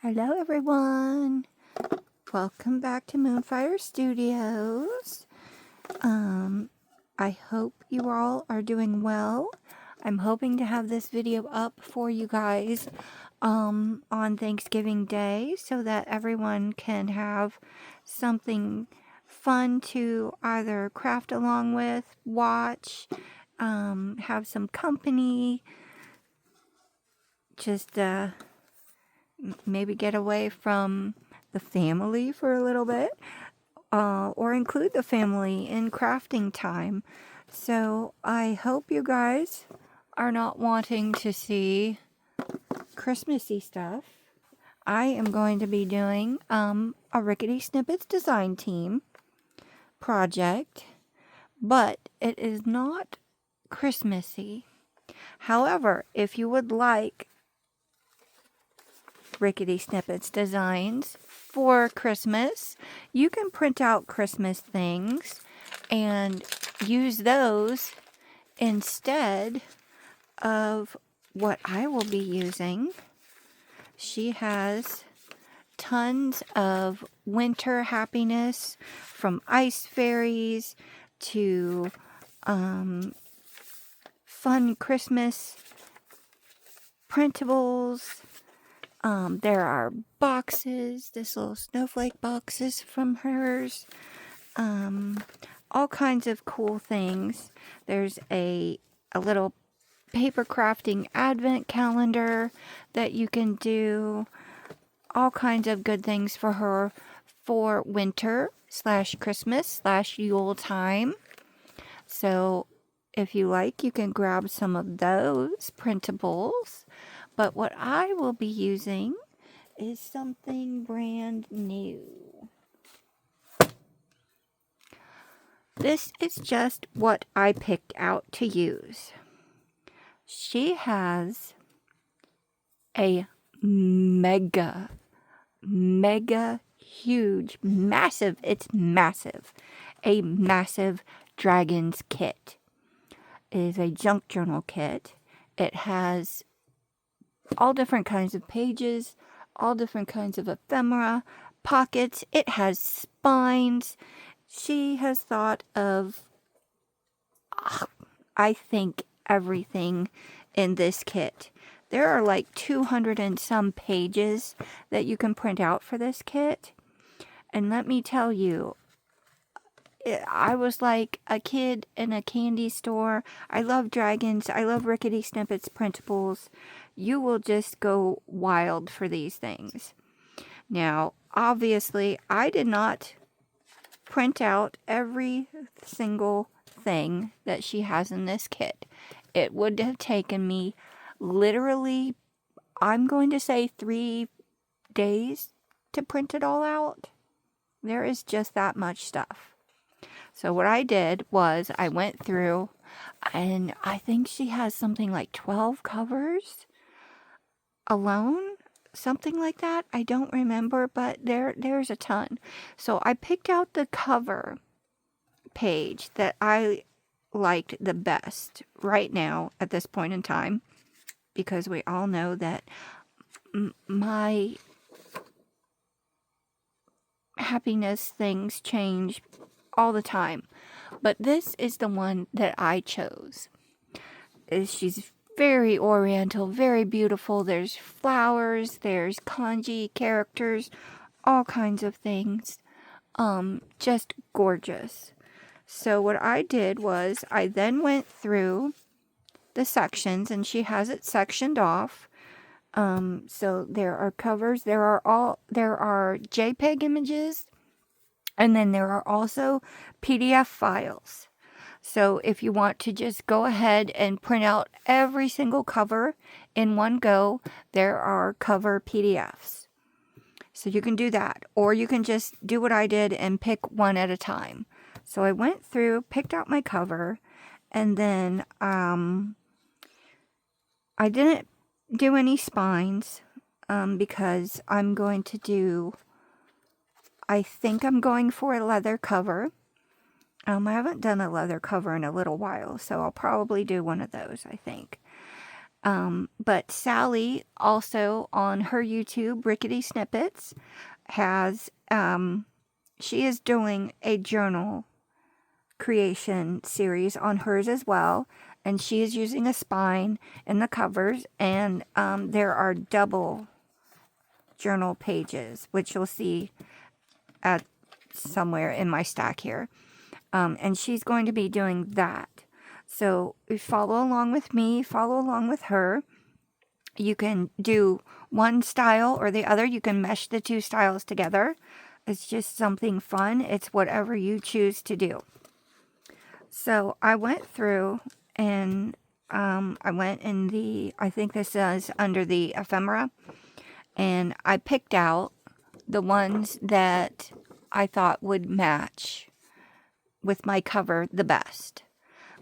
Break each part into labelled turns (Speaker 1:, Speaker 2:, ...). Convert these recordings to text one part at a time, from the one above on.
Speaker 1: Hello everyone. Welcome back to Moonfire Studios. I hope you all are doing well. I'm hoping to have this video up for you guys on Thanksgiving Day so that everyone can have something fun to either craft along with, watch, have some company, just maybe get away from the family for a little bit, or include the family in crafting time. So I hope you guys are not wanting to see Christmassy stuff. I am going to be doing a Rickety Snippets design team project, but it is not Christmassy. However, if you would like Rickety Snippets designs for Christmas, you can print out Christmas things and use those instead of what I will be using. She has tons of winter happiness, from ice fairies to fun Christmas printables. There are boxes, this little snowflake boxes from hers, all kinds of cool things. There's a little paper crafting advent calendar that you can do, all kinds of good things for her for winter / Christmas / Yule time. So if you like, you can grab some of those printables. But what I will be using is something brand new. This is just what I picked out to use. She has a mega huge, massive, it's massive, a massive dragons kit. It is a junk journal kit. It has all different kinds of pages, all different kinds of ephemera, pockets. It has spines. She has thought of, I think, everything in this kit. There are like 200 and some pages that you can print out for this kit. And let me tell you, I was like a kid in a candy store. I love dragons. I love Rickety Snippets printables. You will just go wild for these things. Now, obviously, I did not print out every single thing that she has in this kit. It would have taken me literally, I'm going to say 3 days to print it all out. There is just that much stuff. So what I did was I went through, and I think she has something like 12 covers alone, something like that. I don't remember, but there's a ton. So I picked out the cover page that I liked the best right now at this point in time, because we all know that my happiness things change all the time. But this is the one that I chose. She's very oriental, very beautiful. There's flowers, there's kanji characters, all kinds of things. Just gorgeous. So what I did was I then went through the sections, and she has it sectioned off. So there are covers, there are JPEG images, and then there are also PDF files. So if you want to just go ahead and print out every single cover in one go, there are cover PDFs. So you can do that, or you can just do what I did and pick one at a time. So I went through, picked out my cover, and then I didn't do any spines because I'm going to do, I think I'm going for a leather cover. I haven't done a leather cover in a little while, so I'll probably do one of those, I think. But Sally also on her YouTube, Rickety Snippets, has, she is doing a journal creation series on hers as well. And she is using a spine in the covers. And there are double journal pages, which you'll see at somewhere in my stack here. And she's going to be doing that. So follow along with me, follow along with her. You can do one style or the other. You can mesh the two styles together. It's just something fun. It's whatever you choose to do. So I went through and I went in the, I think this is under the ephemera. And I picked out the ones that I thought would match with my cover the best.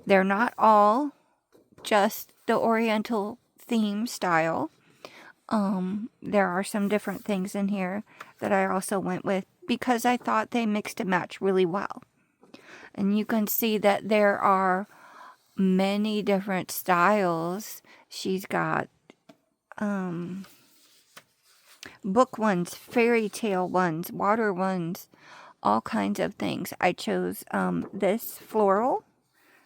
Speaker 1: They're not all just the Oriental theme style. There are some different things in here that I also went with because I thought they mixed and matched really well. And you can see that there are many different styles. She's got book ones, fairy tale ones, water ones, all kinds of things. I chose this floral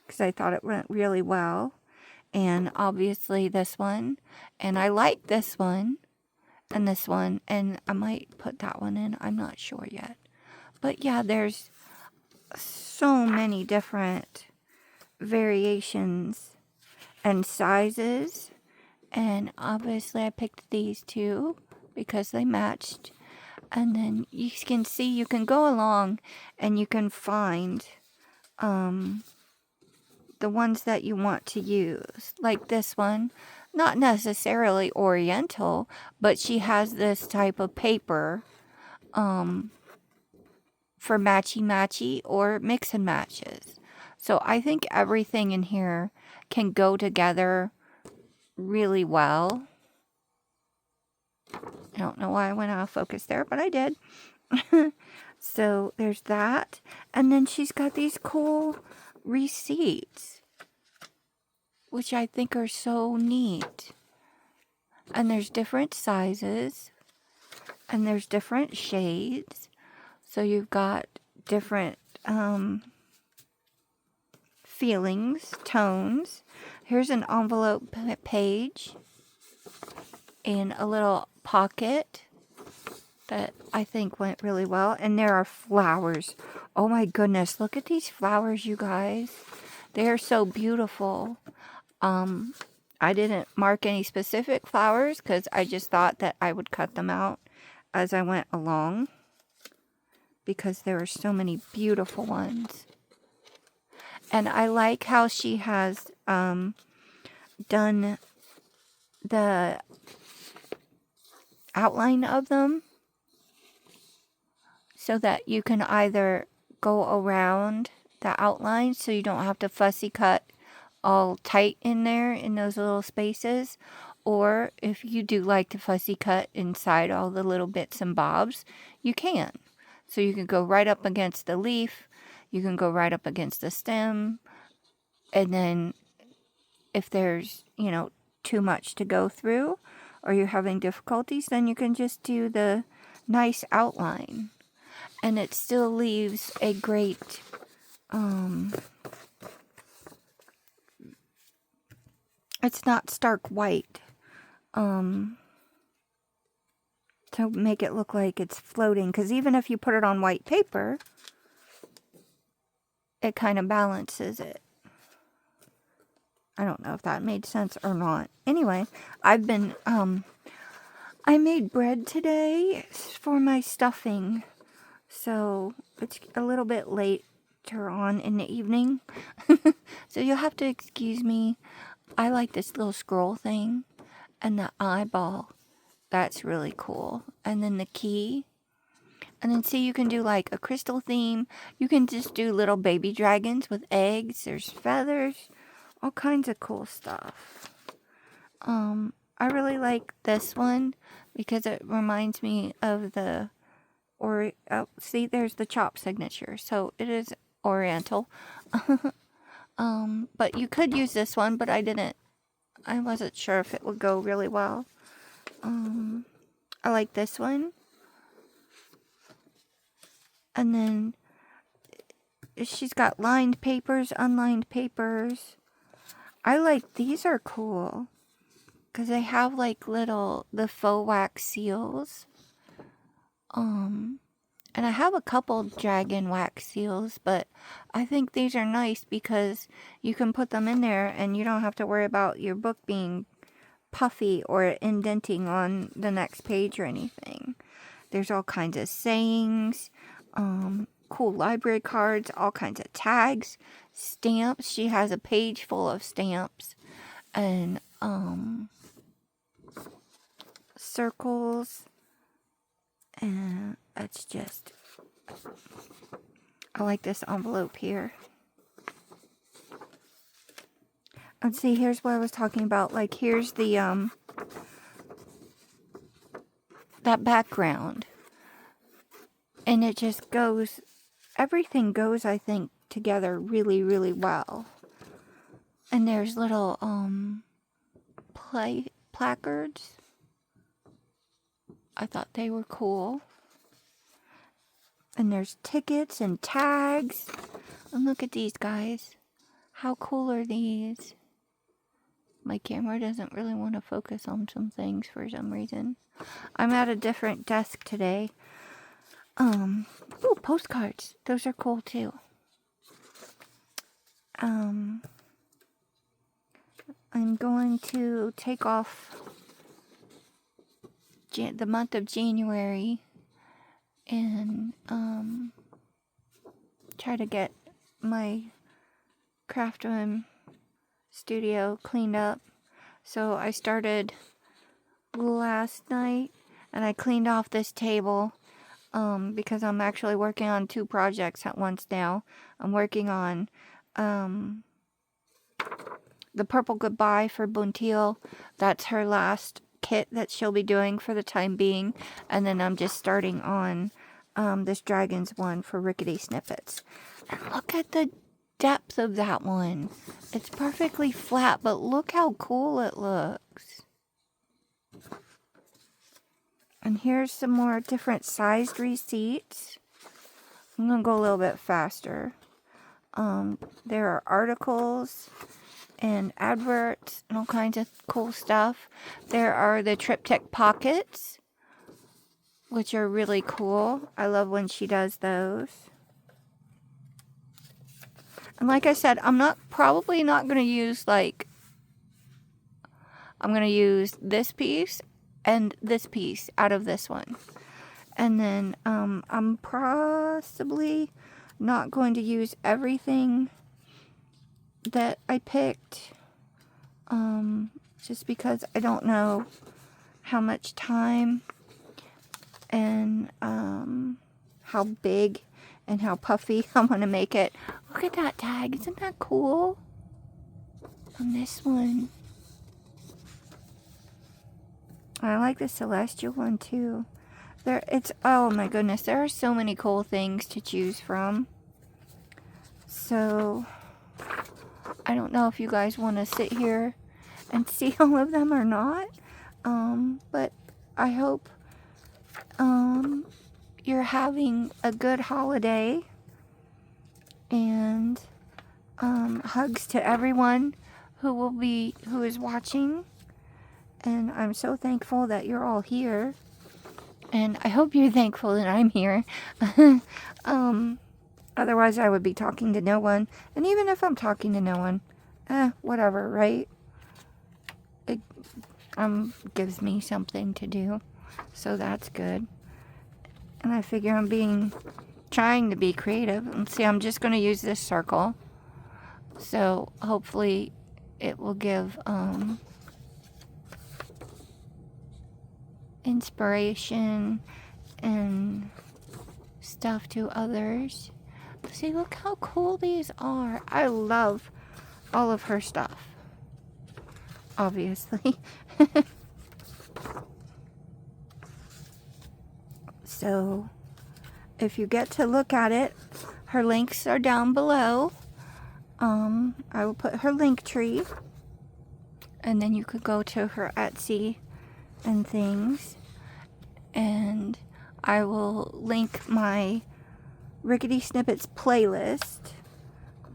Speaker 1: because I thought it went really well. And obviously this one. And I like this one. And this one. And I might put that one in. I'm not sure yet. But yeah, there's so many different variations and sizes. And obviously I picked these two because they matched. And then you can see, you can go along and you can find the ones that you want to use. Like this one, not necessarily Oriental, but she has this type of paper for matchy-matchy or mix and matches. So I think everything in here can go together really well. I don't know why I went out of focus there, but I did. So there's that. And then she's got these cool receipts, which I think are so neat. And there's different sizes. And there's different shades. So you've got different feelings, tones. Here's an envelope page in a little pocket that I think went really well. And there are flowers. Oh my goodness, look at these flowers, you guys. They are so beautiful. I didn't mark any specific flowers because I just thought that I would cut them out as I went along, because there are so many beautiful ones. And I like how she has done the outline of them so that you can either go around the outline so you don't have to fussy cut all tight in there in those little spaces, or if you do like to fussy cut inside all the little bits and bobs, you can. So you can go right up against the leaf, you can go right up against the stem, and then if there's, you know, too much to go through or you're having difficulties, then you can just do the nice outline. And it still leaves a great it's not stark white to make it look like it's floating, because even if you put it on white paper, it kind of balances it. I don't know if that made sense or not. Anyway, I've been I made bread today for my stuffing, so it's a little bit later on in the evening. So you'll have to excuse me. I like this little scroll thing and the eyeball. That's really cool. And then the key. And then see, you can do like a crystal theme. You can just do little baby dragons with eggs. There's feathers. All kinds of cool stuff. I really like this one because it reminds me of the see, there's the chop signature. So it is Oriental. But you could use this one, but I didn't I wasn't sure if it would go really well. I like this one. And then she's got lined papers, unlined papers. I like, these are cool. Because they have like the faux wax seals. And I have a couple dragon wax seals, but I think these are nice because you can put them in there and you don't have to worry about your book being puffy or indenting on the next page or anything. There's all kinds of sayings, cool library cards, all kinds of tags, stamps. She has a page full of stamps and circles. And it's just, I like this envelope here. And see, here's what I was talking about. Like, here's the, that background. And it just goes, everything goes, I think, together really, really well. And there's little, placards. I thought they were cool. And there's tickets and tags. And look at these guys. How cool are these? My camera doesn't really want to focus on some things for some reason. I'm at a different desk today. Ooh, postcards. Those are cool too. I'm going to take off the month of January and try to get my craft room studio cleaned up. So I started last night and I cleaned off this table because I'm actually working on 2 projects at once now. I'm working on the Purple Goodbye for Buntil. That's her last kit that she'll be doing for the time being. And then I'm just starting on this Dragons one for Rickety Snippets. And look at the depth of that one. It's perfectly flat, but look how cool it looks. And here's some more different sized receipts. I'm going to go a little bit faster. There are articles and adverts and all kinds of cool stuff. There are the triptych pockets, which are really cool. I love when she does those. And like I said, I'm probably not going to use I'm going to use this piece and this piece out of this one. And then I'm possibly not going to use everything that I picked. Just because I don't know how much time and how big and how puffy I want to make it. Look at that tag. Isn't that cool? On this one. I like the Celestial one too. Oh my goodness, there are so many cool things to choose from. So, I don't know if you guys want to sit here and see all of them or not. But I hope you're having a good holiday. And hugs to everyone who is watching. And I'm so thankful that you're all here. And I hope you're thankful that I'm here. Otherwise I would be talking to no one. And even if I'm talking to no one, whatever, right? It gives me something to do. So that's good. And I figure I'm trying to be creative. And see, I'm just going to use this circle. So hopefully it will give inspiration and stuff to others. See, look how cool these are. I love all of her stuff. Obviously. So, if you get to look at it, her links are down below. I will put her Linktree. And then you could go to her Etsy and things. And I will link my Rickety Snippets playlist,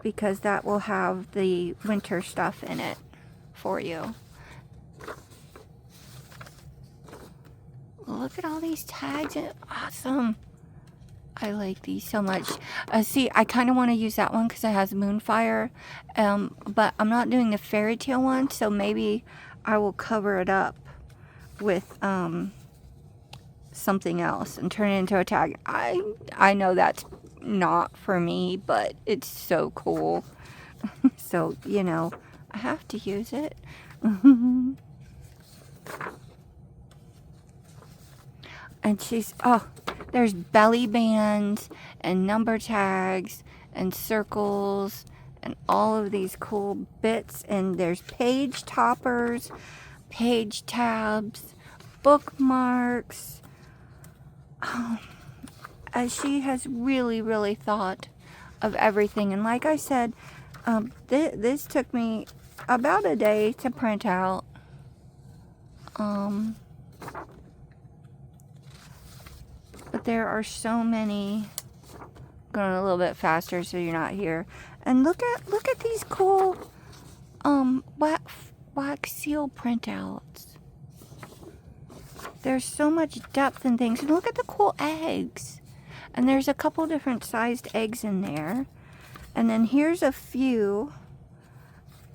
Speaker 1: because that will have the winter stuff in it for you. Look at all these tags. Awesome. I like these so much. See, I kind of want to use that one because it has Moonfire. But I'm not doing the fairy tale one, so maybe I will cover it up with something else and turn it into a tag. I know that's not for me, but it's so cool. So, you know, I have to use it. And she's, oh, there's belly bands and number tags and circles and all of these cool bits. And there's page toppers, page tabs, bookmarks. She has really, really thought of everything. And like I said, this took me about a day to print out. But there are so many. Going a little bit faster so you're not here. And look at these cool wax seal printouts. There's so much depth in things. And look at the cool eggs. And there's a couple different sized eggs in there. And then here's a few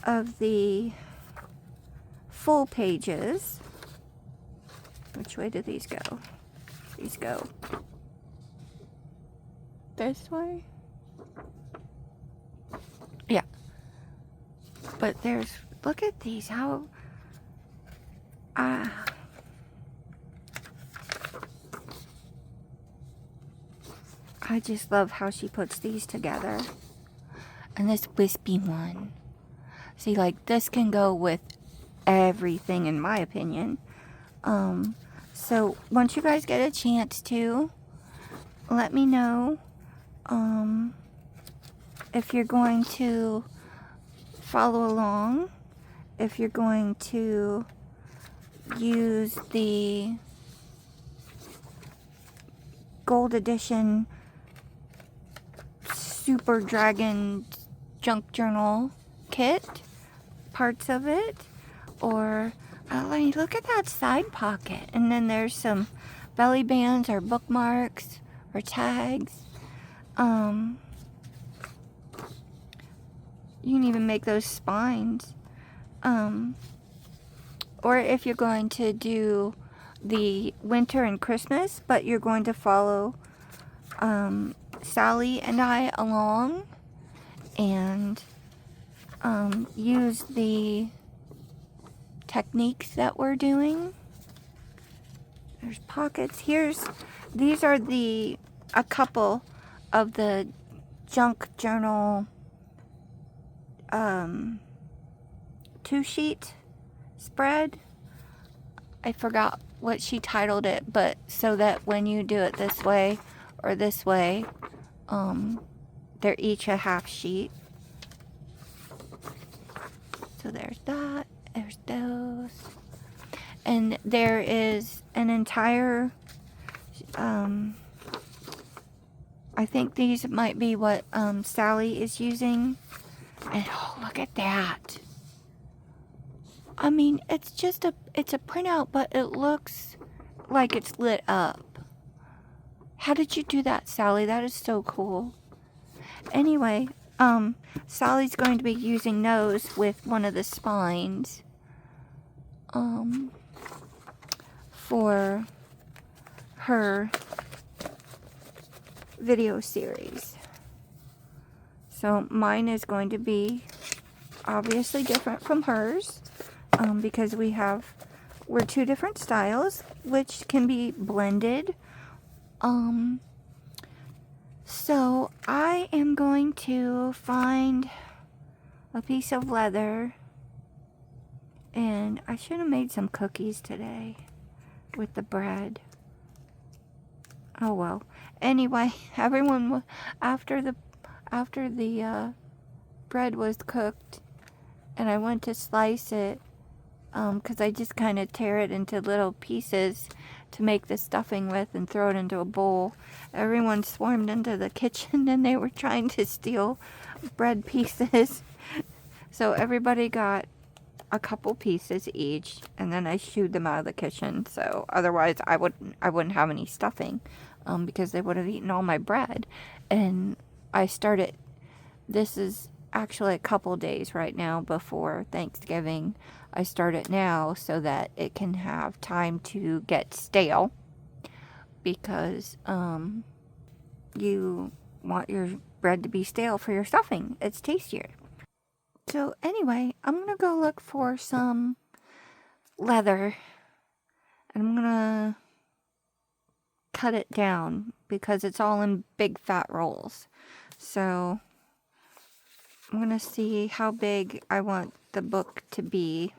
Speaker 1: of the full pages. Which way do these go? These go this way? Yeah. But there's, look at these, how, I just love how she puts these together. And this wispy one. See, like, this can go with everything, in my opinion. So, once you guys get a chance to, let me know, if you're going to follow along, if you're going to use the Gold Edition Super Dragon Junk Journal kit, parts of it, or let me look at that side pocket. And then there's some belly bands or bookmarks or tags. You can even make those spines. Or if you're going to do the winter and Christmas, but you're going to follow Sally and I along and use the techniques that we're doing. There's pockets. These are a couple of the junk journal 2-sheet spread. I forgot what she titled it, but so that when you do it this way or this way, they're each a half sheet. So there's that, there's those. And there is an entire, I think these might be what Sally is using. And oh, look at that. I mean, it's a printout, but it looks like it's lit up. How did you do that, Sally? That is so cool. Anyway, Sally's going to be using those with one of the spines, for her video series. So mine is going to be obviously different from hers, because we're two different styles, which can be blended. So I am going to find a piece of leather, and I should have made some cookies today with the bread. Oh well. Anyway, everyone, after the bread was cooked and I went to slice it, because I just kind of tear it into little pieces to make the stuffing with and throw it into a bowl. Everyone swarmed into the kitchen and they were trying to steal bread pieces. So everybody got a couple pieces each, and then I shooed them out of the kitchen. So otherwise I wouldn't have any stuffing, because they would have eaten all my bread. And I started, this is actually a couple days right now before Thanksgiving. I start it now so that it can have time to get stale, because you want your bread to be stale for your stuffing. It's tastier. So anyway, I'm gonna go look for some leather, and I'm gonna cut it down because it's all in big fat rolls. So I'm gonna see how big I want the book to be.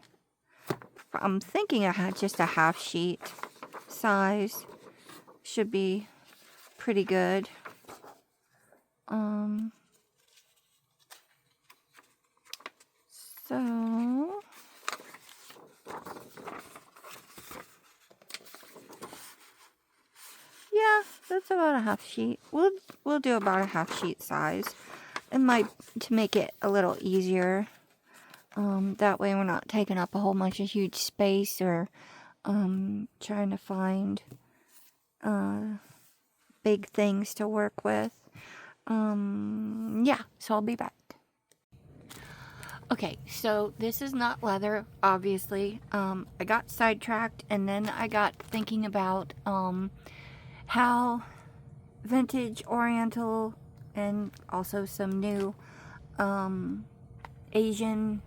Speaker 1: I'm thinking I had just a half sheet size should be pretty good. So yeah, that's about a half sheet. We'll do about a half sheet size. It might, to make it a little easier. That way we're not taking up a whole bunch of huge space, or trying to find big things to work with. Yeah, so I'll be back. Okay, so this is not leather, obviously. I got sidetracked, and then I got thinking about how vintage Oriental and also some new Asian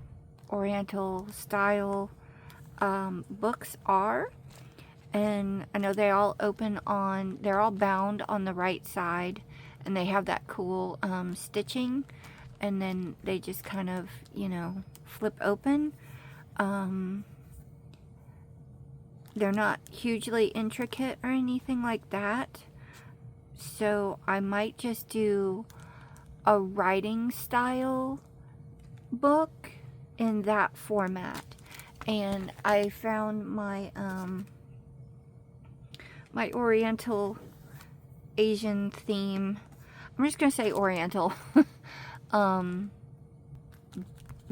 Speaker 1: Oriental style books are. And I know they all open on, they're all bound on the right side, and they have that cool stitching, and then they just kind of, you know, flip open. They're not hugely intricate or anything like that. So I might just do a writing style book in that format. And I found my my Oriental Asian theme, I'm just gonna say Oriental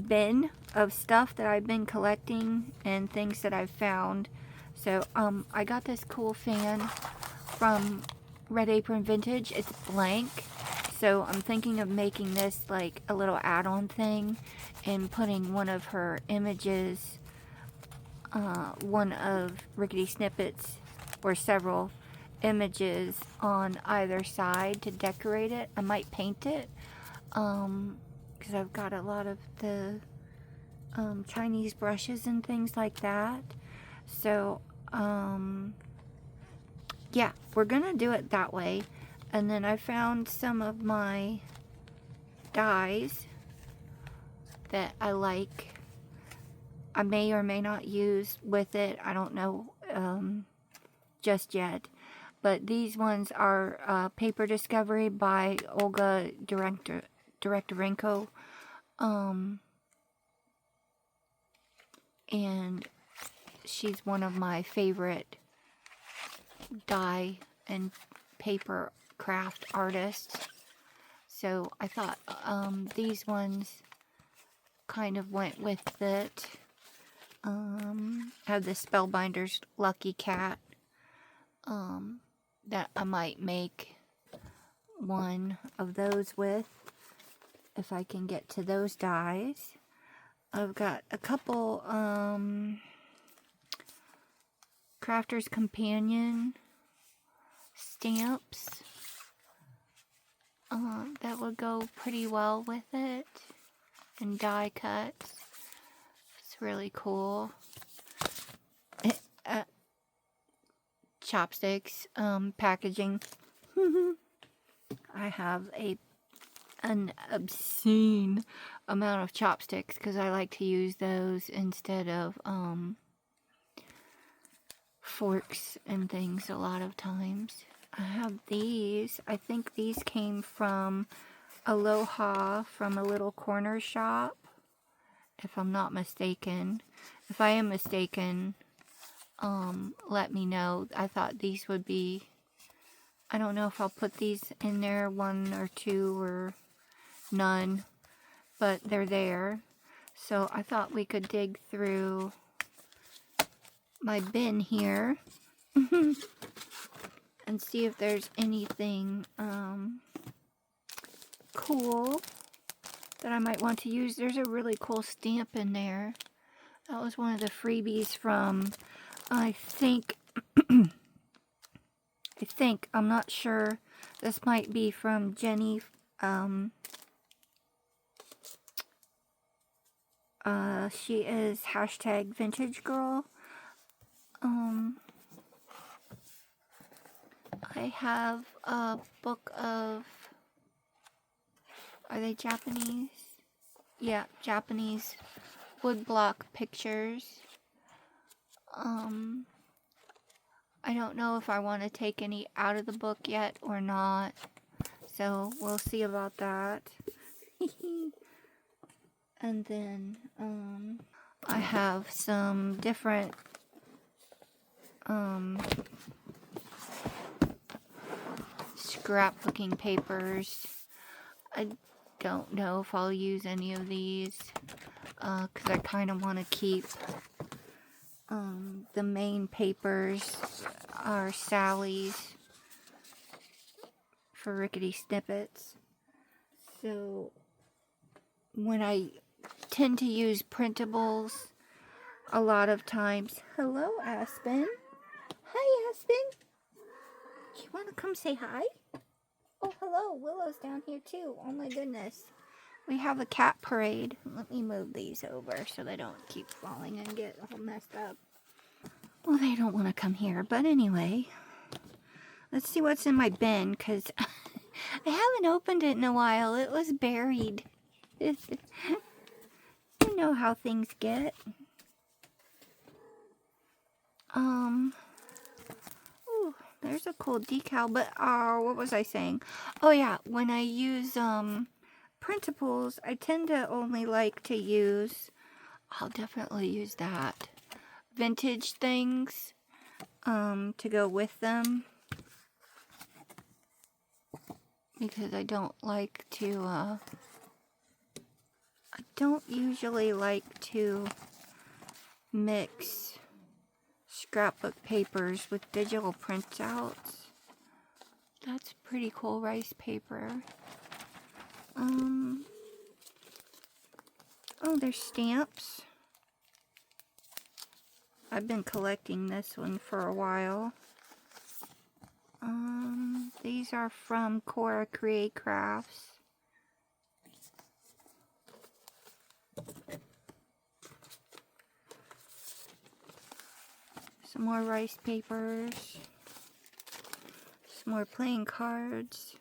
Speaker 1: bin of stuff that I've been collecting and things that I've found. So I got this cool fan from Red Apron Vintage. It's blank, so I'm thinking of making this like a little add-on thing and putting one of her images, one of Rickety Snippets, or several images on either side to decorate it. I might paint it, because I've got a lot of the Chinese brushes and things like that. So yeah, we're gonna do it that way. And then I found some of my dies that I like. I may or may not use with it, I don't know just yet. But these ones are Paper Discovery by Olga Direktorenko. And she's one of my favorite die and paper craft artists. So I thought these ones kind of went with it. Have the Spellbinder's Lucky Cat that I might make one of those with, if I can get to those dies. I've got a couple Crafter's Companion stamps that would go pretty well with it, and die cuts. It's really cool. Chopsticks packaging. I have an obscene amount of chopsticks because I like to use those instead of forks and things a lot of times. I have these. I think these came from Aloha, from a little corner shop, if I'm not mistaken. If I am mistaken, let me know. I thought these would be, I don't know if I'll put these in there, 1 or 2 or none, but they're there. So I thought we could dig through my bin here and see if there's anything cool that I might want to use. There's a really cool stamp in there. That was one of the freebies from, I think, I'm not sure. This might be from Jenny. She is #VintageGirl. I have a book of, are they Japanese? Yeah, Japanese woodblock pictures. I don't know if I want to take any out of the book yet or not, so we'll see about that. And then I have some different scrapbooking papers. I don't know if I'll use any of these because I kind of want to keep the main papers are Sally's for Rickety Snippets. So when I tend to use printables a lot of times. Hello, Aspen. Hi, Aspen. You want to come say hi? Oh, hello. Willow's down here too. Oh my goodness. We have a cat parade. Let me move these over so they don't keep falling and get all messed up. Well, they don't want to come here, but anyway. Let's see what's in my bin, because I haven't opened it in a while. It was buried. You know how things get. Ooh, there's a cool decal, but what was I saying? Oh yeah, when I use printables, I tend to only like to use, I'll definitely use that, vintage things to go with them, because I don't like to I don't usually like to mix scrapbook papers with digital printouts. That's pretty cool rice paper. Oh, there's stamps. I've been collecting this one for a while. These are from Cora Create Crafts. Some more rice papers. Some more playing cards.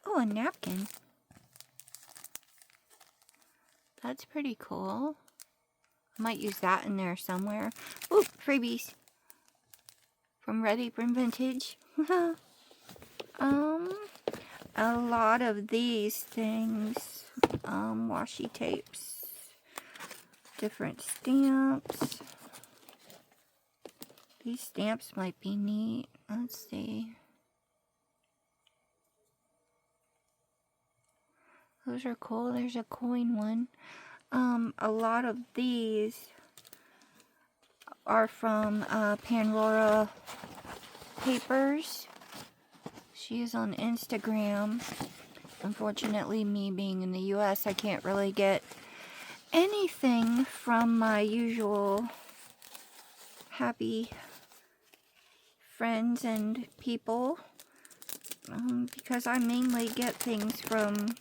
Speaker 1: Oh, a napkin. That's pretty cool. I might use that in there somewhere. Ooh, freebies. From Ready from Vintage. A lot of these things. Washi tapes. Different stamps. These stamps might be neat. Let's see. Those are cool. There's a coin one. A lot of these are from Panrora Papers. She is on Instagram. Unfortunately, me being in the US, I can't really get anything from my usual happy friends and people, because I mainly get things from,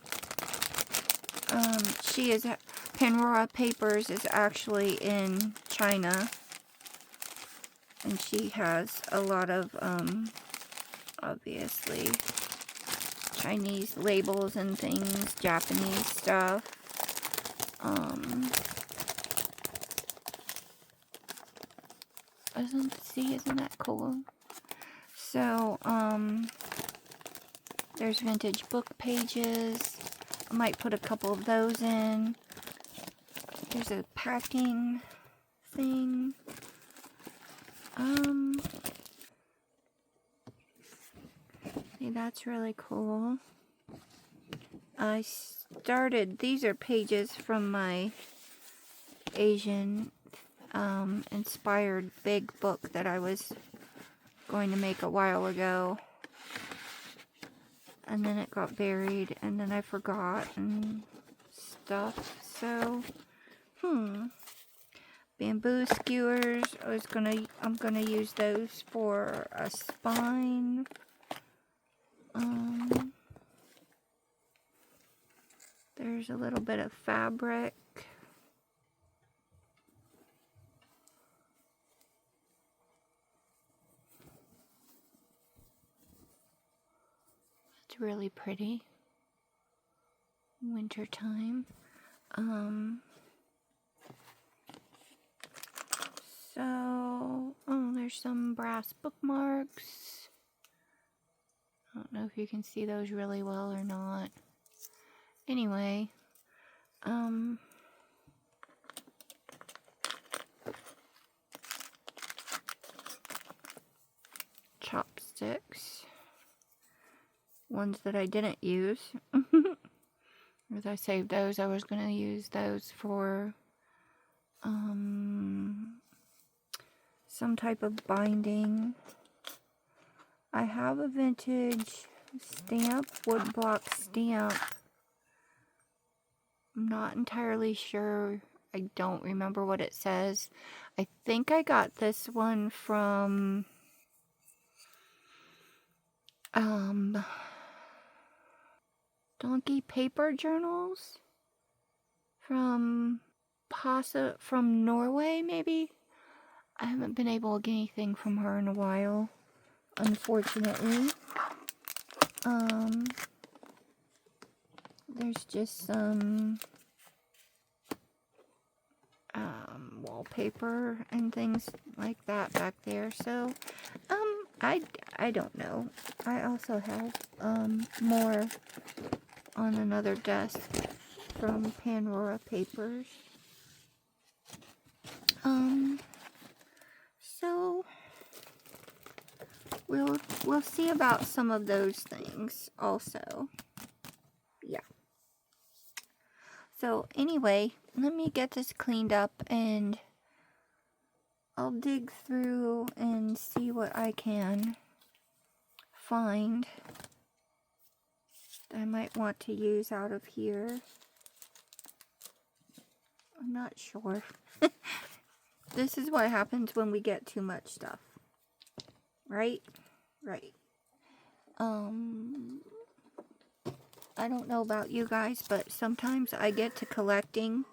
Speaker 1: Panrora Papers is actually in China, and she has a lot of, obviously, Chinese labels and things, Japanese stuff. Isn't that cool? So, there's vintage book pages. I might put a couple of those in. There's a packing thing. See, that's really cool. I started, these are pages from my Asian inspired big book that I was going to make a while ago. And then it got buried, and then I forgot and stuff. So, bamboo skewers. I'm gonna use those for a spine. There's a little bit of fabric. It's really pretty. Winter time. There's some brass bookmarks. I don't know if you can see those really well or not. Anyway, chopsticks. Ones that I didn't use. As I saved those, I was going to use those for some type of binding. I have a vintage stamp, woodblock stamp. I'm not entirely sure. I don't remember what it says. I think I got this one from Donkey Paper Journals from Norway, maybe. I haven't been able to get anything from her in a while, unfortunately. There's just some wallpaper and things like that back there. So, I don't know. I also have more on another desk from Panora Papers. So we'll see about some of those things also. Yeah. So anyway, let me get this cleaned up and I'll dig through and see what I can find that I might want to use out of here. I'm not sure. This is what happens when we get too much stuff. Right? Right. I don't know about you guys, but sometimes I get to collecting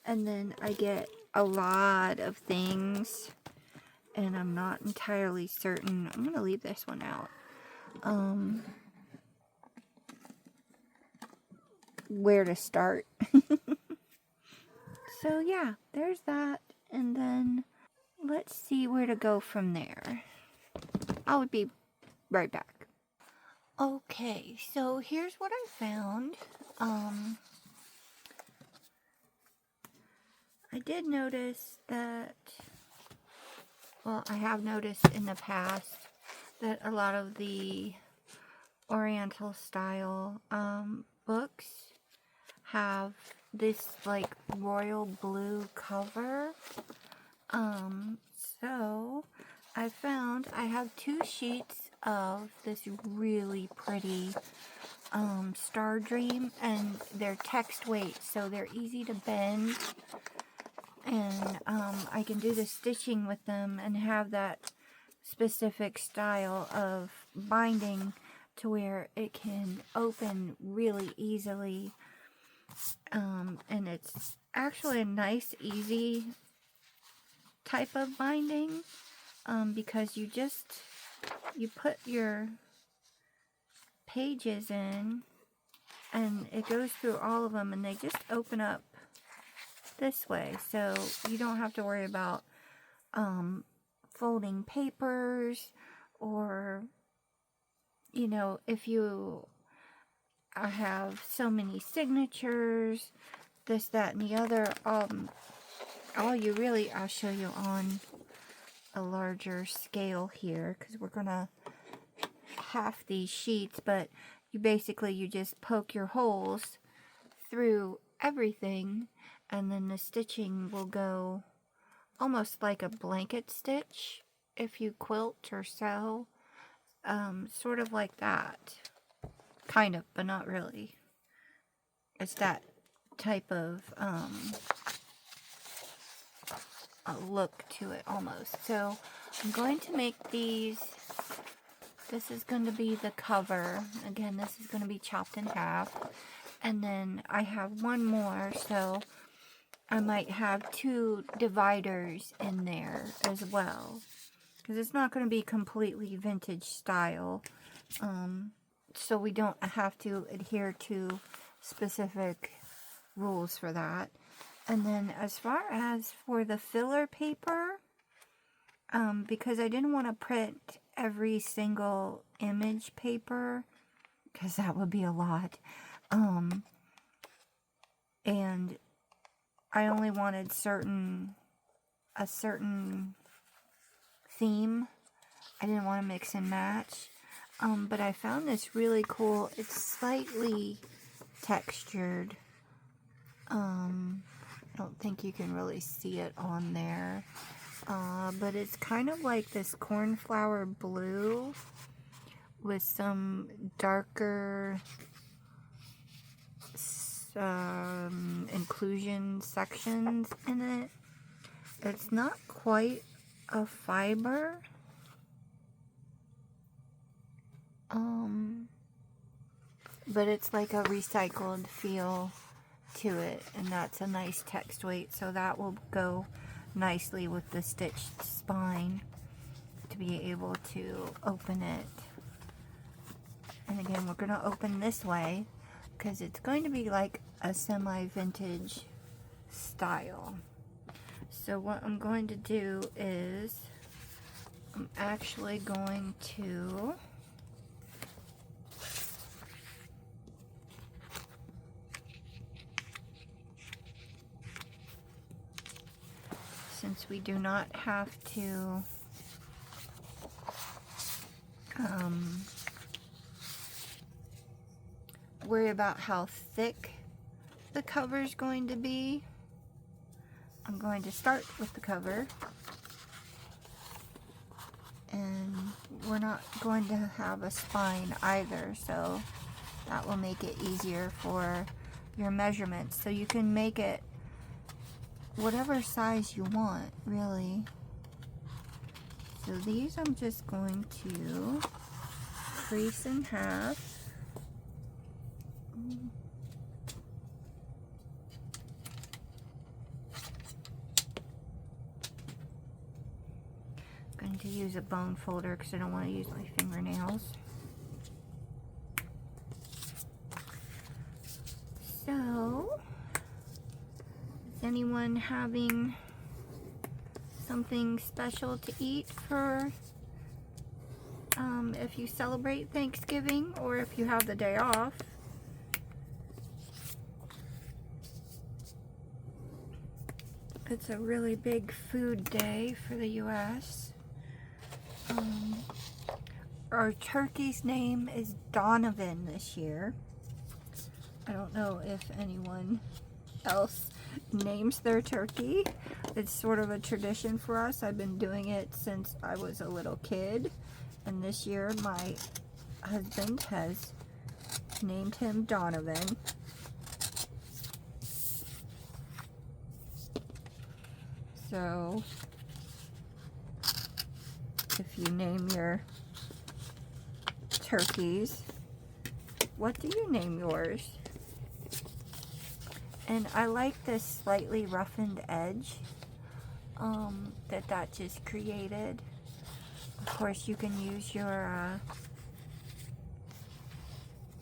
Speaker 1: and then I get a lot of things and I'm not entirely certain. I'm going to leave this one out. Where to start. So yeah, there's that. And then let's see where to go from there. I'll be right back. Okay, so here's what I found. I did notice that, well, I have noticed in the past that a lot of the Oriental Style books have this like royal blue cover. So I found I have 2 sheets of this really pretty Star Dream, and they're text weight, so they're easy to bend, and I can do the stitching with them and have that specific style of binding to where it can open really easily. And it's actually a nice, easy type of binding, because you put your pages in and it goes through all of them and they just open up this way, so you don't have to worry about folding papers, or if you I have so many signatures, this, that, and the other. I'll show you on a larger scale here, because we're gonna half these sheets, but you just poke your holes through everything, and then the stitching will go almost like a blanket stitch if you quilt or sew, sort of like that, kind of, but not really. It's that type of a look to it almost. So I'm going to make these. This is going to be the cover. Again, this is going to be chopped in half. And then I have one more, so I might have 2 dividers in there as well. Because it's not going to be completely vintage style. So we don't have to adhere to specific rules for that. And then as far as for the filler paper, because I didn't want to print every single image paper, because that would be a lot, and I only wanted a certain theme. I didn't want to mix and match, but I found this really cool. It's slightly textured. I don't think you can really see it on there. But it's kind of like this cornflower blue with some darker inclusion sections in it. It's not quite a fiber. But it's like a recycled feel to it, and that's a nice text weight, so that will go nicely with the stitched spine to be able to open it. And again, we're going to open this way because it's going to be like a semi-vintage style. So what I'm going to do is I'm actually going to since we do not have to worry about how thick the cover is going to be, I'm going to start with the cover, and we're not going to have a spine either, so that will make it easier for your measurements. So you can make it whatever size you want, really. So these I'm just going to crease in half. I'm going to use a bone folder because I don't want to use my fingernails. So, is anyone having something special to eat for if you celebrate Thanksgiving or if you have the day off? It's a really big food day for the US. Our turkey's name is Donovan this year. I don't know if anyone else names their turkey. It's sort of a tradition for us. I've been doing it since I was a little kid, and this year my husband has named him Donovan. So if you name your turkeys, what do you name yours? And I like this slightly roughened edge that just created. Of course, you can use your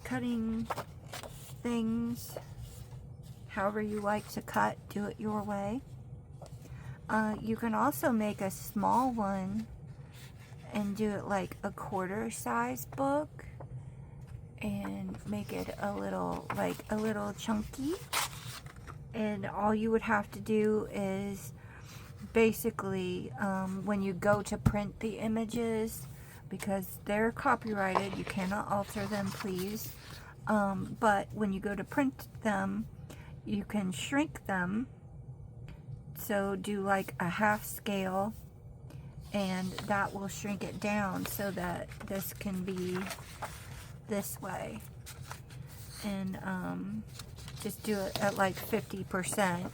Speaker 1: cutting things however you like to cut. Do it your way. You can also make a small one and do it like a quarter size book, and make it a little, like a little chunky. And all you would have to do is basically, when you go to print the images, because they're copyrighted, you cannot alter them, please. But when you go to print them, you can shrink them. So do like a half scale, and that will shrink it down so that this can be this way. And just do it at like 50%,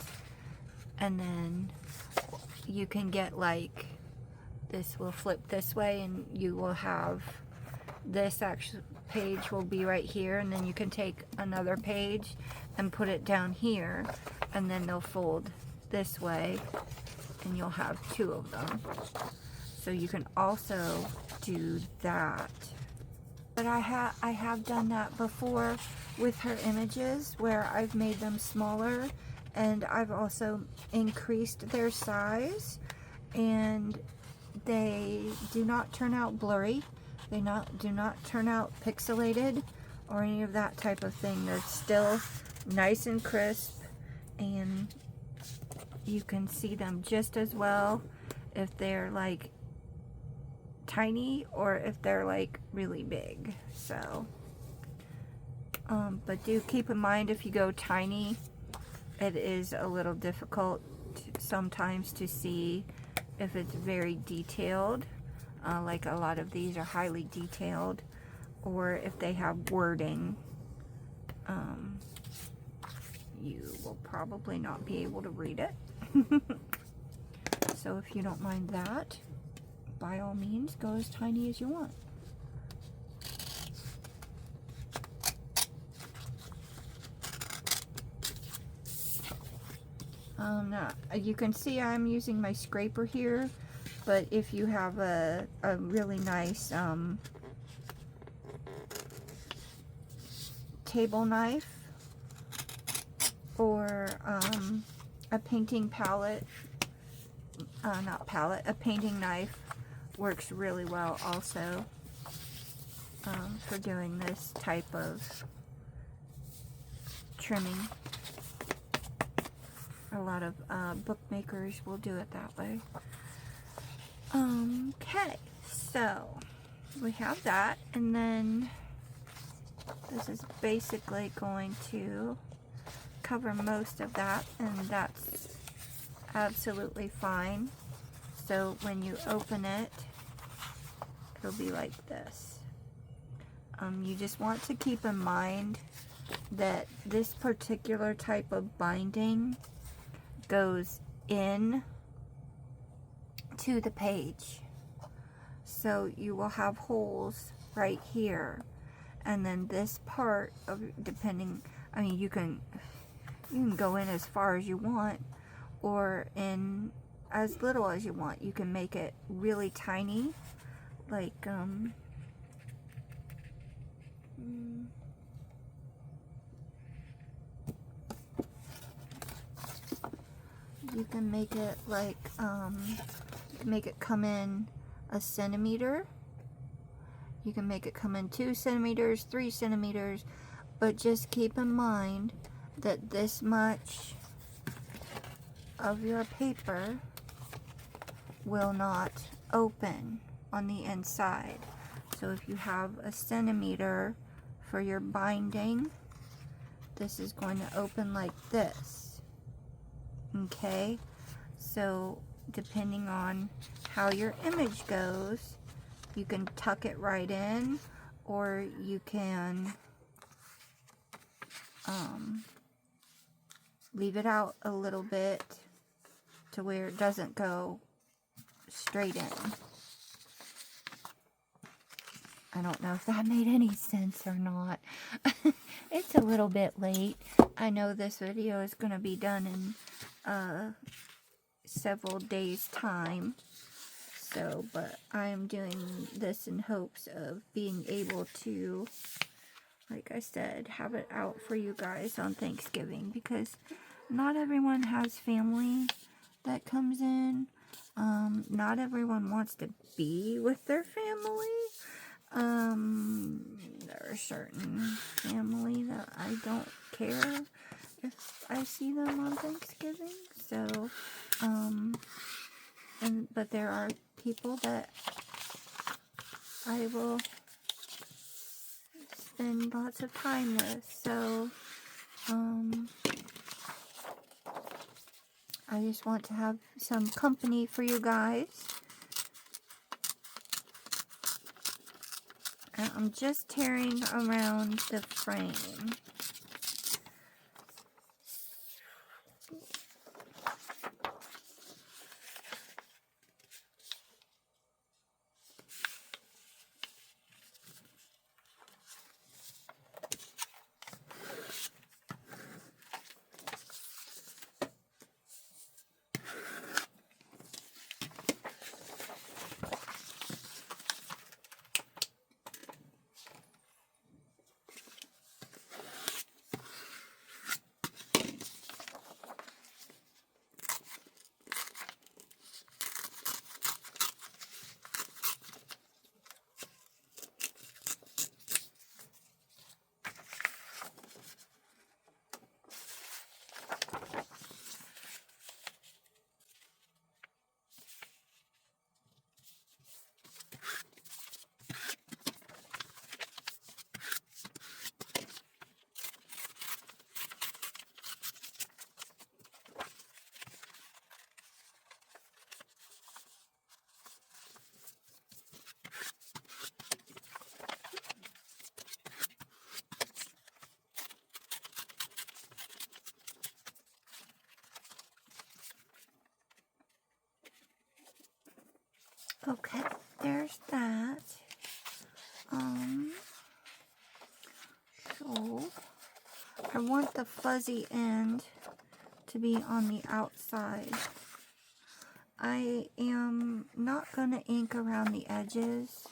Speaker 1: and then you can get like, this will flip this way, and you will have this actual page will be right here, and then you can take another page and put it down here, and then they'll fold this way, and you'll have two of them. So you can also do that. But I have done that before with her images, where I've made them smaller, and I've also increased their size, and they do not turn out blurry. They do not turn out pixelated or any of that type of thing. They're still nice and crisp, and you can see them just as well if they're like tiny or if they're like really big. So but do keep in mind, if you go tiny, it is a little difficult sometimes to see if it's very detailed, like a lot of these are highly detailed, or if they have wording. You will probably not be able to read it. So if you don't mind that, by all means, go as tiny as you want. Now, you can see I'm using my scraper here, but if you have a really nice table knife, or a painting palette, a painting knife works really well also for doing this type of trimming. A lot of bookmakers will do it that way. Okay, so we have that, and then this is basically going to cover most of that, and that's absolutely fine. So when you open it, it'll be like this. You just want to keep in mind that this particular type of binding goes in to the page. So you will have holes right here, and then this part of, depending, I mean, you can go in as far as you want, or in as little as you want. You can make it really tiny, like you can make it like you can make it come in a centimeter. You can make it come in 2 centimeters, 3 centimeters, but just keep in mind that this much of your paper will not open on the inside. So if you have a centimeter for your binding, this is going to open like this. Okay, so depending on how your image goes, you can tuck it right in, or you can leave it out a little bit to where it doesn't go straight in. I don't know if that made any sense or not. It's a little bit late. I know this video is going to be done in several days' time. So, but I am doing this in hopes of being able to, like I said, have it out for you guys on Thanksgiving, because not everyone has family that comes in. Not everyone wants to be with their family. There are certain family that I don't care if I see them on Thanksgiving. So, but there are people that I will spend lots of time with. So, I just want to have some company for you guys. And I'm just tearing around the frame. Okay, there's that. So I want the fuzzy end to be on the outside. I am not going to ink around the edges.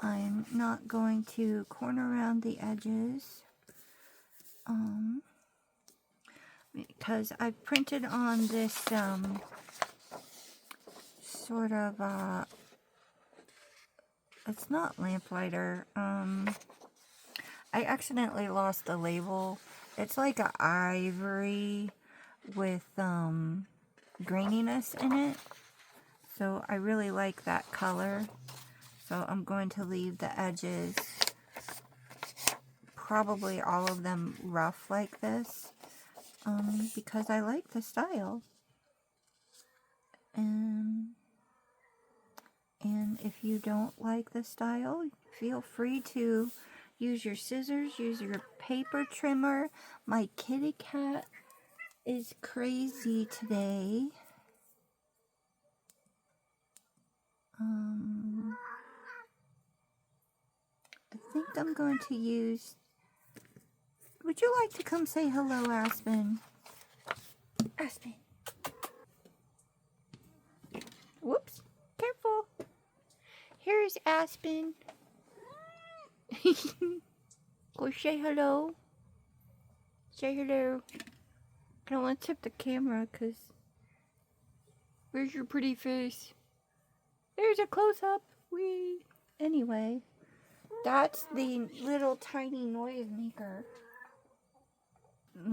Speaker 1: I'm not going to corner around the edges. Because I printed on this sort of it's not lamplighter. I accidentally lost the label. It's like an ivory with graininess in it. So I really like that color. So I'm going to leave the edges, probably all of them rough like this, because I like the style. And if you don't like the style, feel free to use your scissors, use your paper trimmer. My kitty cat is crazy today. I think I'm going to use... Would you like to come say hello, Aspen? Aspen. Whoops. Careful. Here's Aspen. Go say hello. Say hello. I don't want to tip the camera because... Where's your pretty face? There's a close-up. Whee. Anyway, that's the little tiny noise maker.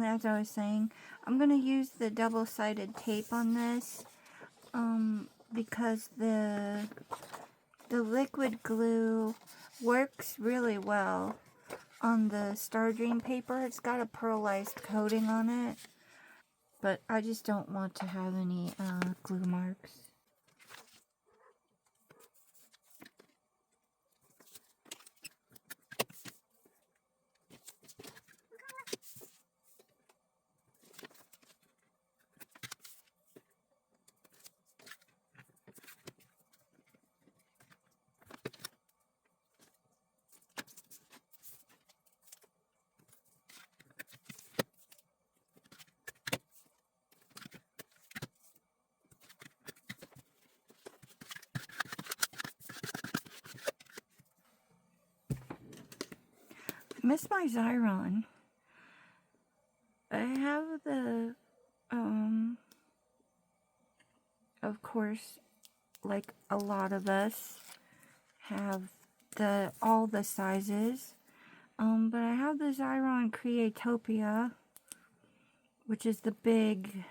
Speaker 1: As I was saying, I'm going to use the double-sided tape on this because the liquid glue works really well on the Star Dream paper. It's got a pearlized coating on it, but I just don't want to have any glue marks. Miss my Xyron. I have the, of course, like a lot of us, have all the sizes. But I have the Xyron Creatopia, which is the big,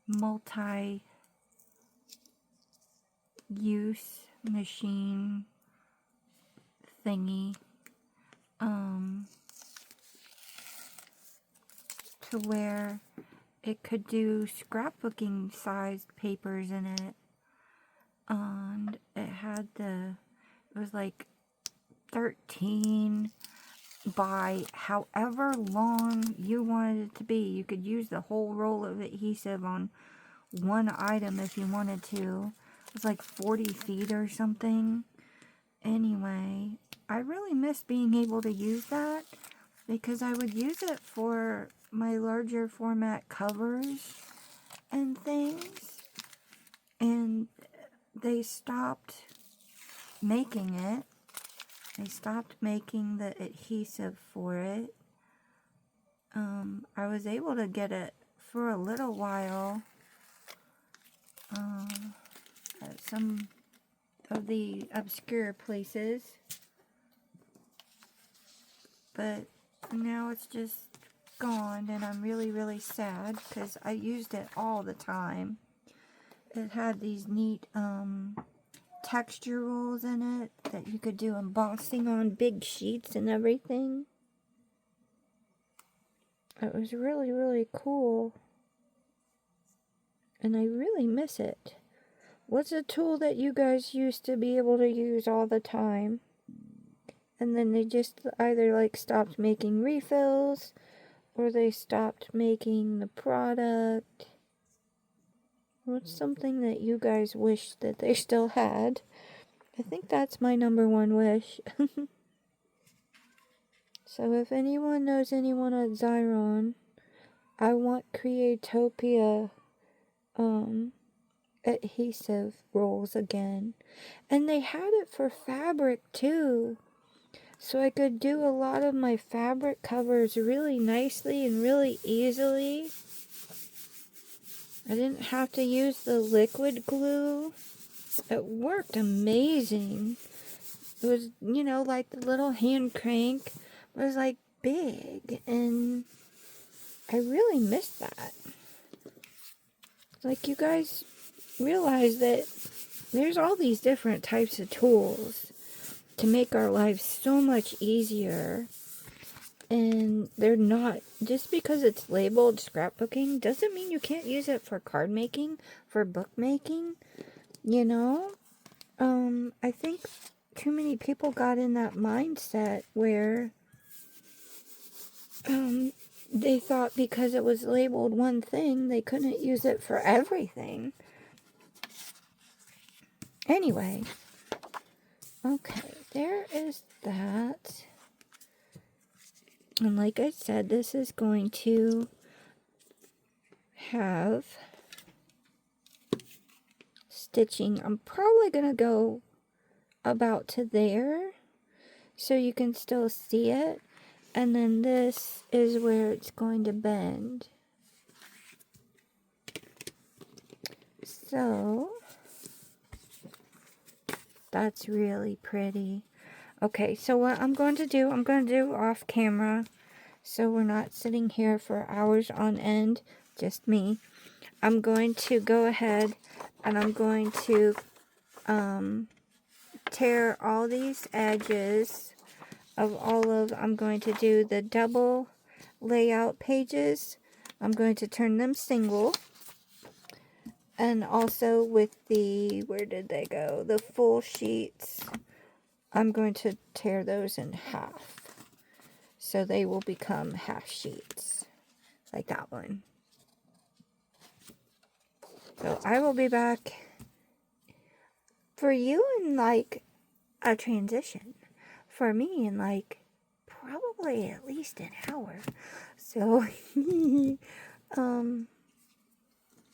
Speaker 1: multi-use machine thingy, to where it could do scrapbooking sized papers in it. And it had it was like 13 by however long you wanted it to be. You could use the whole roll of adhesive on one item if you wanted to. It was like 40 feet or something. Anyway, I really miss being able to use that because I would use it for my larger format covers and things. And they stopped making it. They stopped making the adhesive for it. I was able to get it for a little while at some of the obscure places, but now it's just gone, and I'm really, really sad because I used it all the time. It had these neat texture rolls in it that you could do embossing on big sheets and everything. It was really, really cool. And I really miss it. What's a tool that you guys used to be able to use all the time? And then they just either like stopped making refills or they stopped making the product. What's something that you guys wish that they still had? I think that's my number one wish. So if anyone knows anyone at Xyron, I want Creatopia adhesive rolls again. And they had it for fabric too. So I could do a lot of my fabric covers really nicely and really easily. I didn't have to use the liquid glue. It worked amazing. It was, you know, like the little hand crank was like big, and I really missed that. Like, you guys realize that there's all these different types of tools to make our lives so much easier, and they're not, just because it's labeled scrapbooking doesn't mean you can't use it for card making, for book making, you know. I think too many people got in that mindset where they thought because it was labeled one thing, they couldn't use it for everything. Anyway, okay, there is that. And like I said, this is going to have stitching. I'm probably going to go about to there so you can still see it. And then this is where it's going to bend. So that's really pretty. Okay, so what I'm going to do off camera, so we're not sitting here for hours on end, just me. I'm going to go ahead and I'm going to tear all these edges of I'm going to do the double layout pages. I'm going to turn them single. And also with the, where did they go? The full sheets, I'm going to tear those in half. So they will become half sheets. Like that one. So I will be back for you in like a transition. For me in like probably at least an hour. So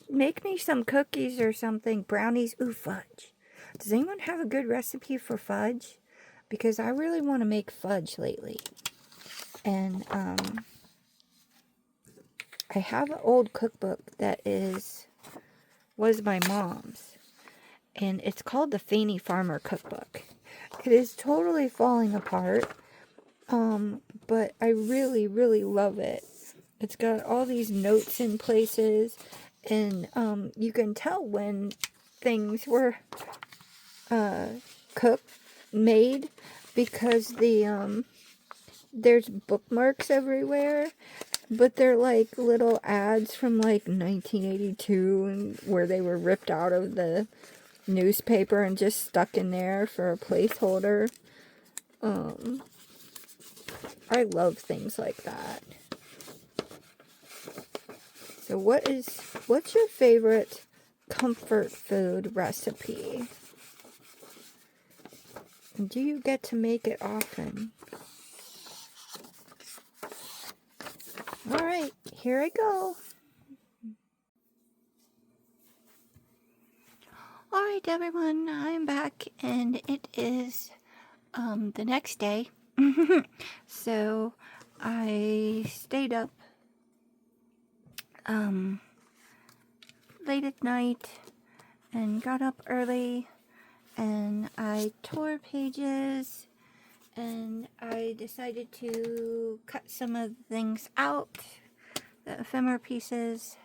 Speaker 1: make me some cookies or something. Brownies. Ooh, fudge. Does anyone have a good recipe for fudge? Because I really want to make fudge lately. And I have an old cookbook that was my mom's. and it's called the Fanny Farmer Cookbook. It is totally falling apart, but I really, really love it. It's got all these notes in places, and you can tell when things were cooked, made, because there's bookmarks everywhere, but they're like little ads from like 1982, and where they were ripped out of the newspaper and just stuck in there for a placeholder. I love things like that. So what's your favorite comfort food recipe? And do you get to make it often? Alright, here I go. Alright everyone, I'm back, and it is the next day. So I stayed up late at night and got up early, and I tore pages, and I decided to cut some of the things out, the ephemera pieces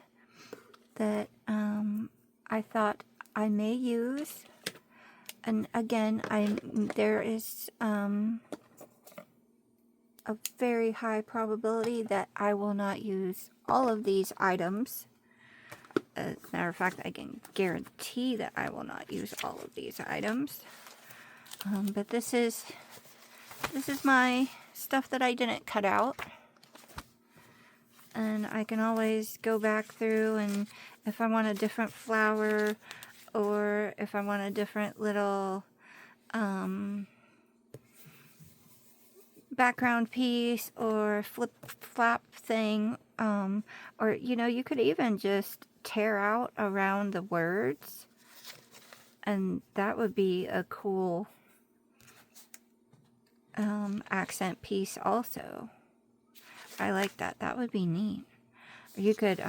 Speaker 1: that I thought I may use. And again, there is a very high probability that I will not use all of these items. As a matter of fact, I can guarantee that I will not use all of these items. But this is my stuff that I didn't cut out. And I can always go back through, and if I want a different flower, or if I want a different little background piece or flip-flap thing, or you could even just tear out around the words, and that would be a cool accent piece also. I like that. That would be neat. You could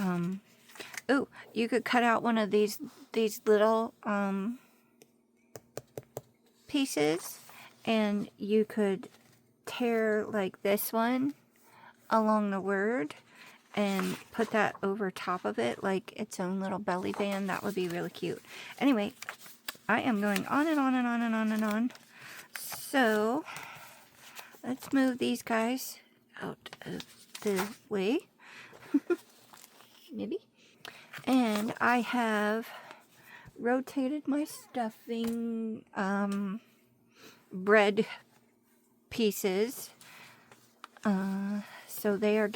Speaker 1: you could cut out one of these little pieces, and you could tear like this one along the word and put that over top of it like its own little belly band. That would be really cute. Anyway, I am going on and on and on and on and on. So let's move these guys out of the way. Maybe. And I have rotated my stuffing bread pieces, so they are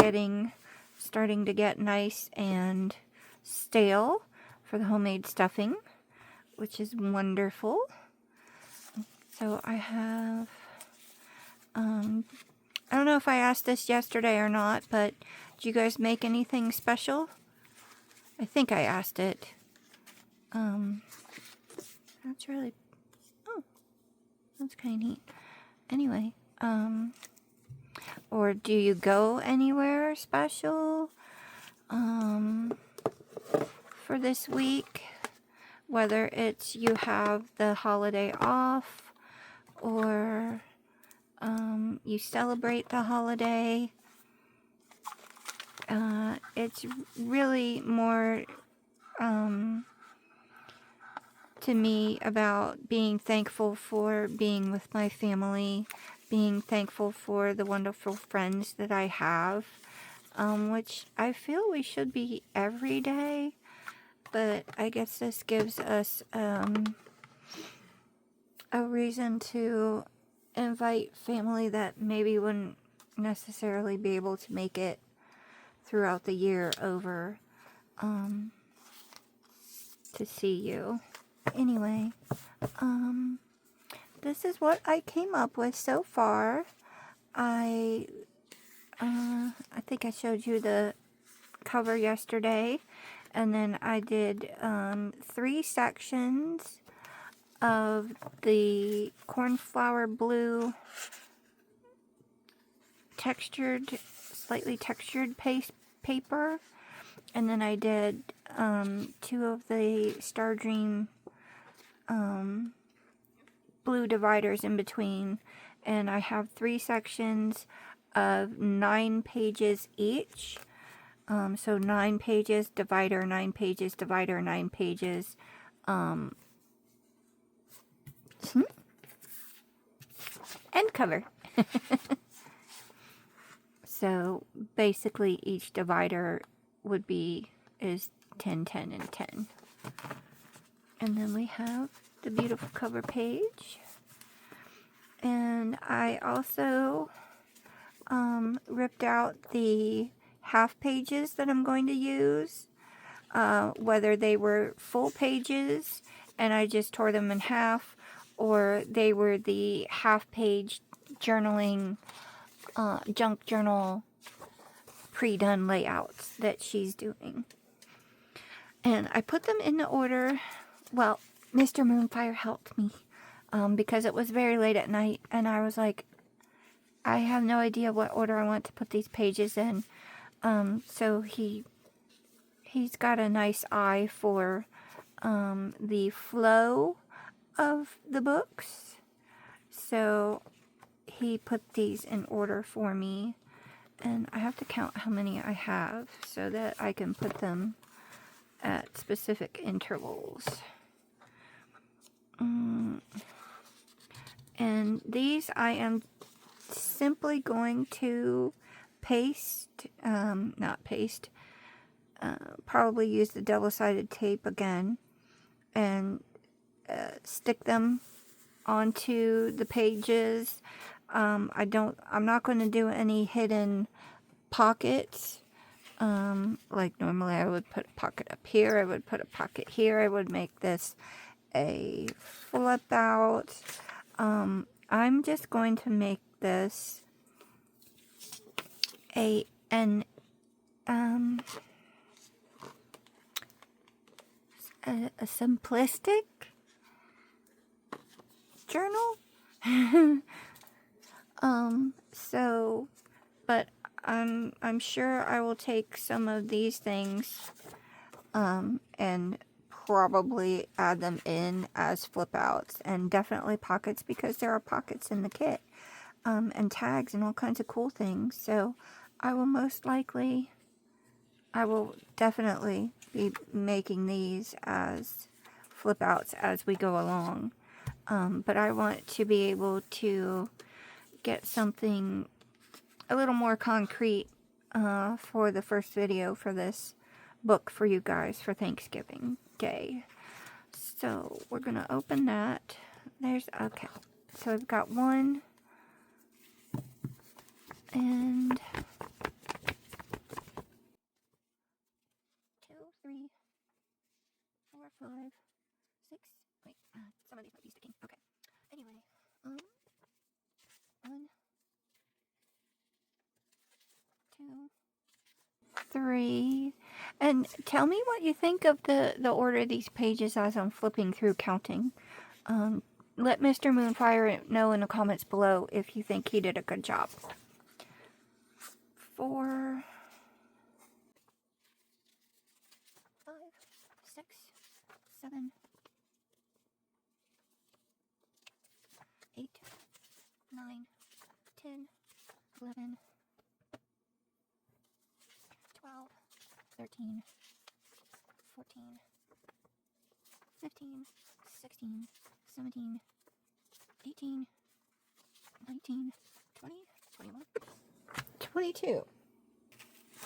Speaker 1: starting to get nice and stale for the homemade stuffing, which is wonderful. So I have I don't know if I asked this yesterday or not, but did you guys make anything special? I think I asked it. That's really, that's kind of neat. Anyway, or do you go anywhere special for this week? Whether it's you have the holiday off, or you celebrate the holiday. It's really more to me about being thankful for being with my family, being thankful for the wonderful friends that I have, which I feel we should be every day, but I guess this gives us a reason to invite family that maybe wouldn't necessarily be able to make it throughout the year over to see you. Anyway, this is what I came up with so far. I think I showed you the cover yesterday, and then I did 3 sections of the cornflower blue slightly textured paper, and then I did 2 of the Star Dream blue dividers in between, and I have 3 sections of 9 pages each. So 9 pages, divider, 9 pages, divider, 9 pages. End cover. So basically each divider would be is 10, 10, and 10. And then we have the beautiful cover page. And I also ripped out the half pages that I'm going to use, whether they were full pages and I just tore them in half, or they were the half page journaling, junk journal pre-done layouts that she's doing. And I put them in the order. Well, Mr. Moonfire helped me because it was very late at night and I was like, I have no idea what order I want to put these pages in. So he's got a nice eye for the flow of the books. So he put these in order for me. And I have to count how many I have so that I can put them at specific intervals. And these I am simply going to probably use the double-sided tape again and stick them onto the pages. I'm not going to do any hidden pockets. Like normally I would put a pocket up here, I would put a pocket here, I would make this a flip out. I'm just going to make this a simplistic journal. But I'm sure I will take some of these things and probably add them in as flip outs, and definitely pockets because there are pockets in the kit, and tags and all kinds of cool things. So I will definitely be making these as flip outs as we go along. But I want to be able to get something a little more concrete for the first video for this book for you guys for Thanksgiving Day. So we're going to open that. Okay. So I've got 1 and 2, 3, 4, 5, 6. Wait, some of these might be sticking. Okay. Anyway, 1, 2, 3. And tell me what you think of the order of these pages as I'm flipping through counting. Let Mr. Moonfire know in the comments below if you think he did a good job. 4, 5, 6, 7, 8, 9, 10, 11, 12, 13, 14, 15, 16, 17, 18, 19, 20, 21, 22.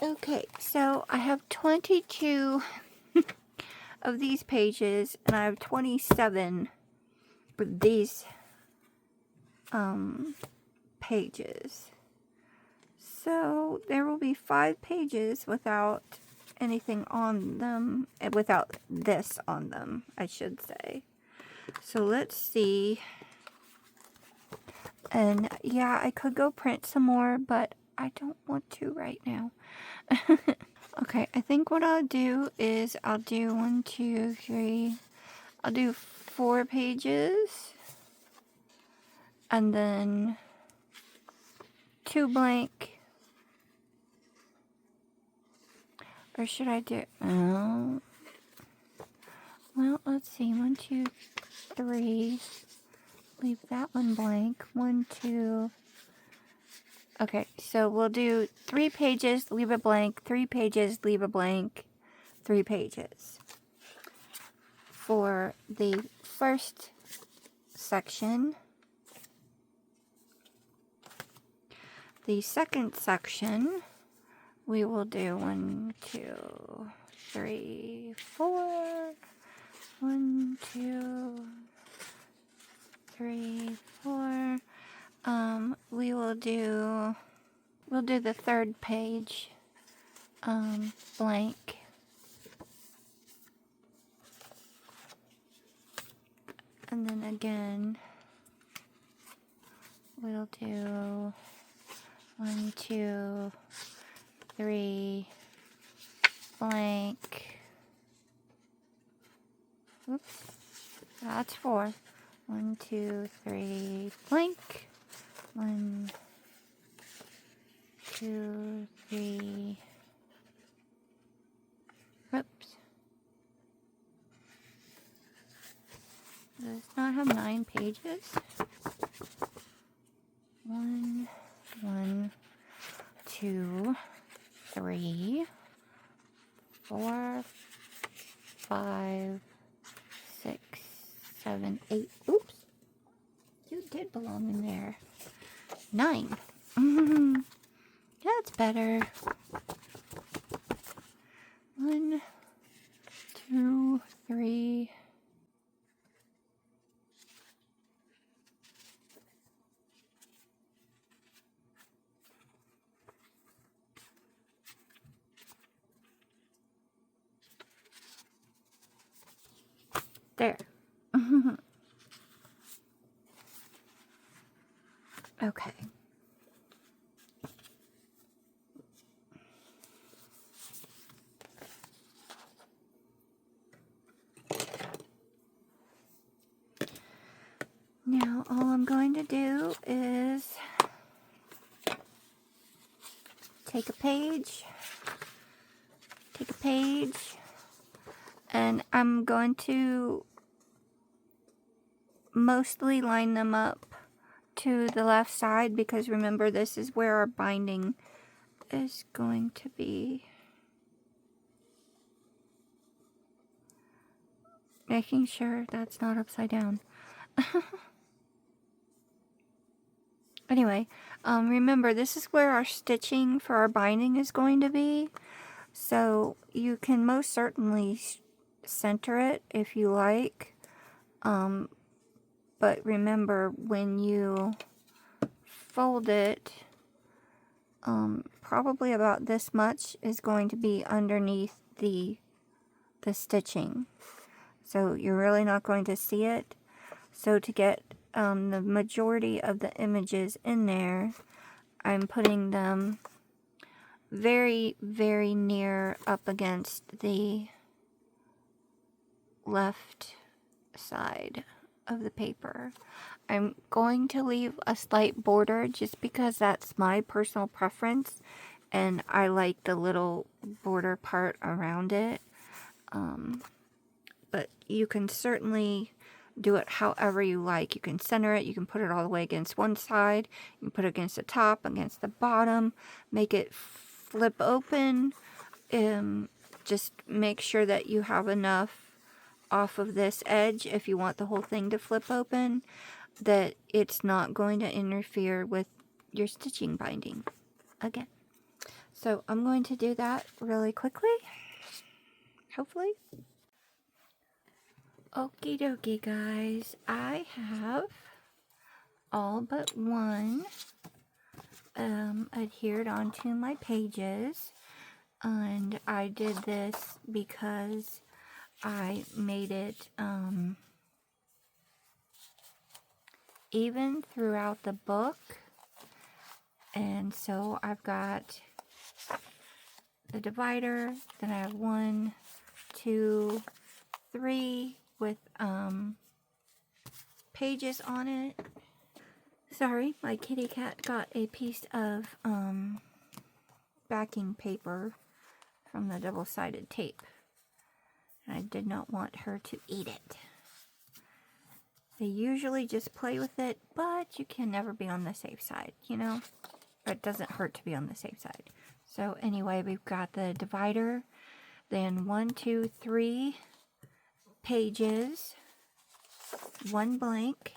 Speaker 1: Okay, so I have 22 of these pages, and I have 27 with these pages. So there will be 5 pages without anything on them, without this on them, I should say. So let's see. And yeah, I could go print some more, but I don't want to right now. Okay, I think what I'll do is I'll do 1, 2, 3. I'll do 4 pages. And then 2 blank. Or should I do... Well, let's see. 1, 2, 3. Leave that one blank. 1, 2. Okay, so we'll do 3 pages, leave a blank, 3 pages, leave a blank, 3 pages. For the first section, the second section, we will do 1, 2, 3, 4. 1, 2, 3, 4. We'll do the third page, blank. And then again, we'll do 1, 2, 3, blank. Oops, that's 4. 1, 2, 3, blank. 1, 2, 3. Oops. Does not have 9 pages. 1, 2, 3, 4, 5, 6, 7, 8. Oops. You did belong in there. 9. That's better. 1, 2, 3. There. Okay. Now all I'm going to do is take a page, and I'm going to mostly line them up to the left side, because remember, this is where our binding is going to be. Making sure that's not upside down. Anyway, remember, this is where our stitching for our binding is going to be. So you can most certainly center it if you like. But remember, when you fold it, probably about this much is going to be underneath the stitching. So you're really not going to see it. So to get the majority of the images in there, I'm putting them very, very near up against the left side of the paper. I'm going to leave a slight border just because that's my personal preference, and I like the little border part around it. But you can certainly do it however you like. You can center it, you can put it all the way against one side, you can put it against the top, against the bottom, make it flip open. Just make sure that you have enough off of this edge, if you want the whole thing to flip open, that it's not going to interfere with your stitching binding again. So I'm going to do that really quickly, hopefully. Okie dokie, guys, I have all but one adhered onto my pages, and I did this because I made it even throughout the book. And so I've got the divider, then I have 1, 2, 3 with pages on it. Sorry, my kitty cat got a piece of backing paper from the double-sided tape. and I did not want her to eat it. They usually just play with it, but you can never be on the safe side, you know? It doesn't hurt to be on the safe side. So anyway, we've got the divider, then 1, 2, 3 pages, 1 blank,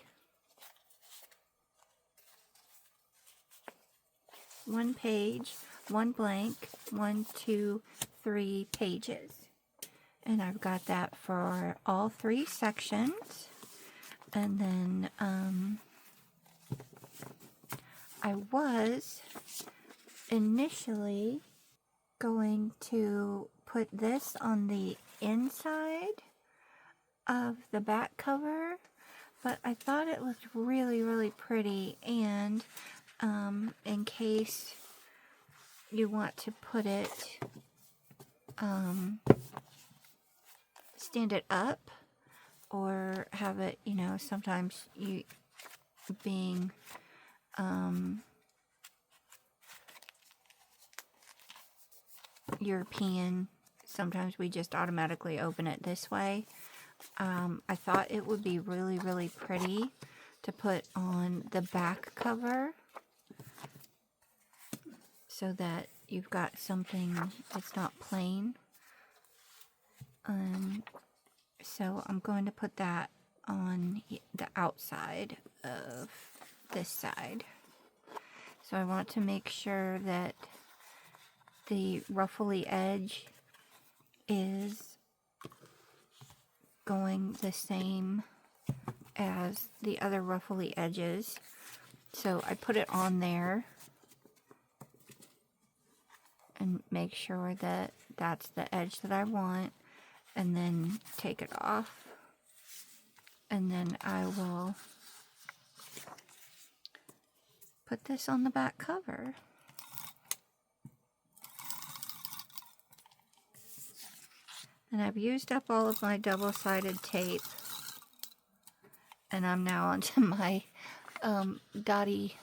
Speaker 1: 1 page, 1 blank, 1, 2, 3 pages. And I've got that for all 3 sections. And then I was initially going to put this on the inside of the back cover, but I thought it looked really, really pretty, and in case you want to put it, stand it up, or have it, you know, sometimes you being European, sometimes we just automatically open it this way. I thought it would be really, really pretty to put on the back cover so that you've got something that's not plain. So I'm going to put that on the outside of this side. So I want to make sure that the ruffly edge is going the same as the other ruffly edges. So I put it on there and make sure that that's the edge that I want, and then take it off, and then I will put this on the back cover. And I've used up all of my double-sided tape, and I'm now onto my dotty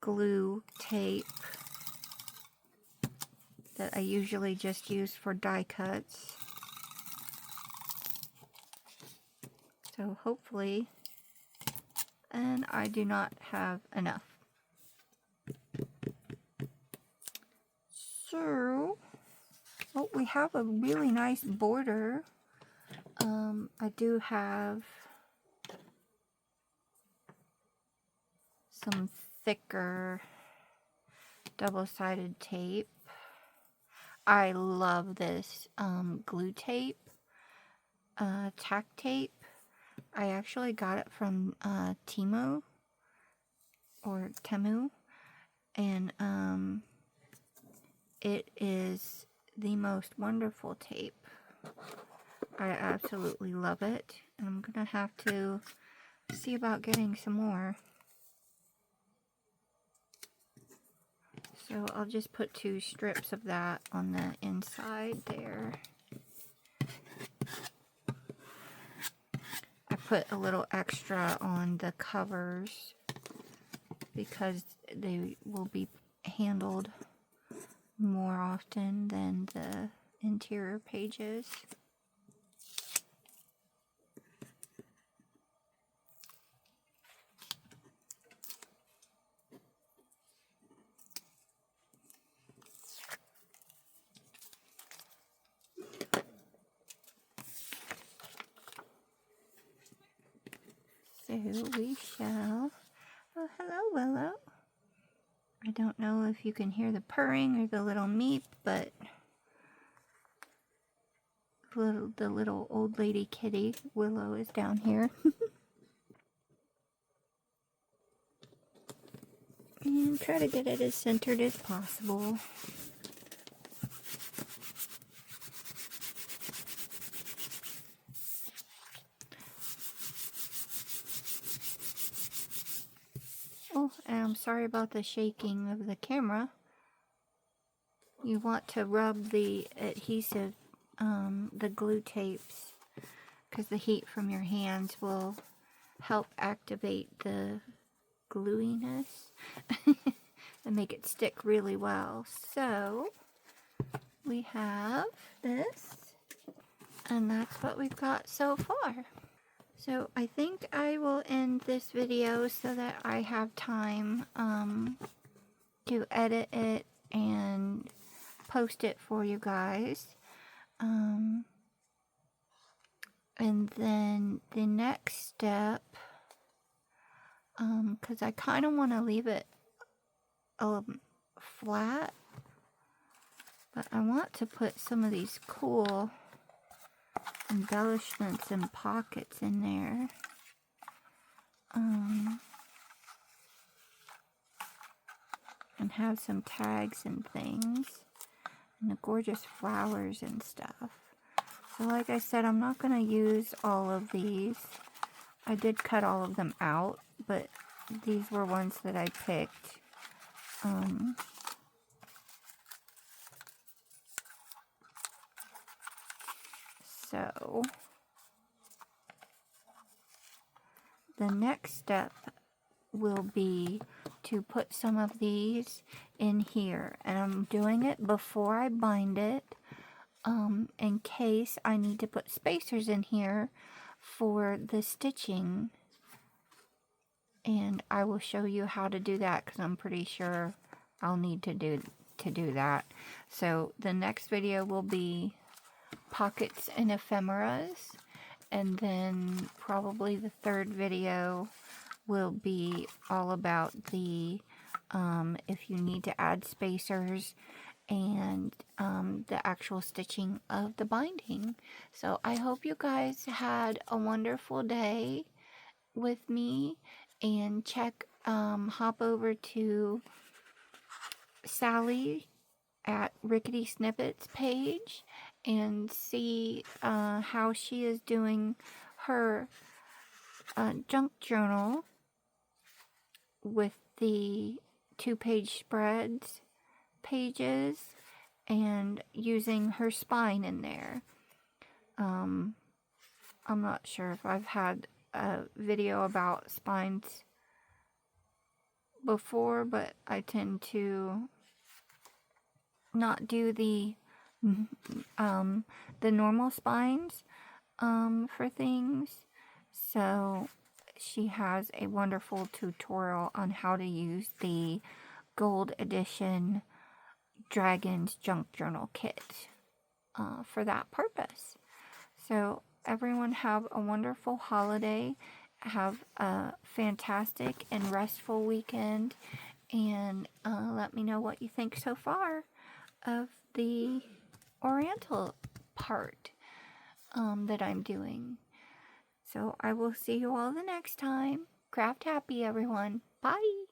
Speaker 1: glue tape that I usually just use for die cuts. So hopefully, and I do not have enough. So, oh, we have a really nice border. I do have some thicker double-sided tape. I love this glue tape, tack tape. I actually got it from Temu, and it is the most wonderful tape. I absolutely love it, and I'm gonna have to see about getting some more. So I'll just put 2 strips of that on the inside there. I put a little extra on the covers because they will be handled more often than the interior pages. So we shall... Oh, hello, Willow. I don't know if you can hear the purring or the little meep, but the little old lady kitty, Willow, is down here. And try to get it as centered as possible. Oh, and I'm sorry about the shaking of the camera. You want to rub the adhesive, the glue tapes, because the heat from your hands will help activate the gluiness and make it stick really well. So we have this. And that's what we've got so far. So I think I will end this video so that I have time to edit it and post it for you guys. And then the next step, because I kind of want to leave it flat, but I want to put some of these cool embellishments and pockets in there. And have some tags and things, and the gorgeous flowers and stuff. So like I said, I'm not going to use all of these. I did cut all of them out, but these were ones that I picked. So the next step will be to put some of these in here, and I'm doing it before I bind it, in case I need to put spacers in here for the stitching, and I will show you how to do that because I'm pretty sure I'll need to do that. So the next video will be pockets and ephemeras, and then probably the third video will be all about the if you need to add spacers and the actual stitching of the binding. So I hope you guys had a wonderful day with me, and hop over to Sally at Rickety Snippets page and see how she is doing her junk journal with the 2-page spreads pages and using her spine in there. I'm not sure if I've had a video about spines before, but I tend to not do the normal spines for things. So she has a wonderful tutorial on how to use the gold edition Dragon's Junk Journal kit for that purpose. So everyone have a wonderful holiday. Have a fantastic and restful weekend, and let me know what you think so far of the Oriental part that I'm doing. So I will see you all the next time. Craft happy, everyone. Bye.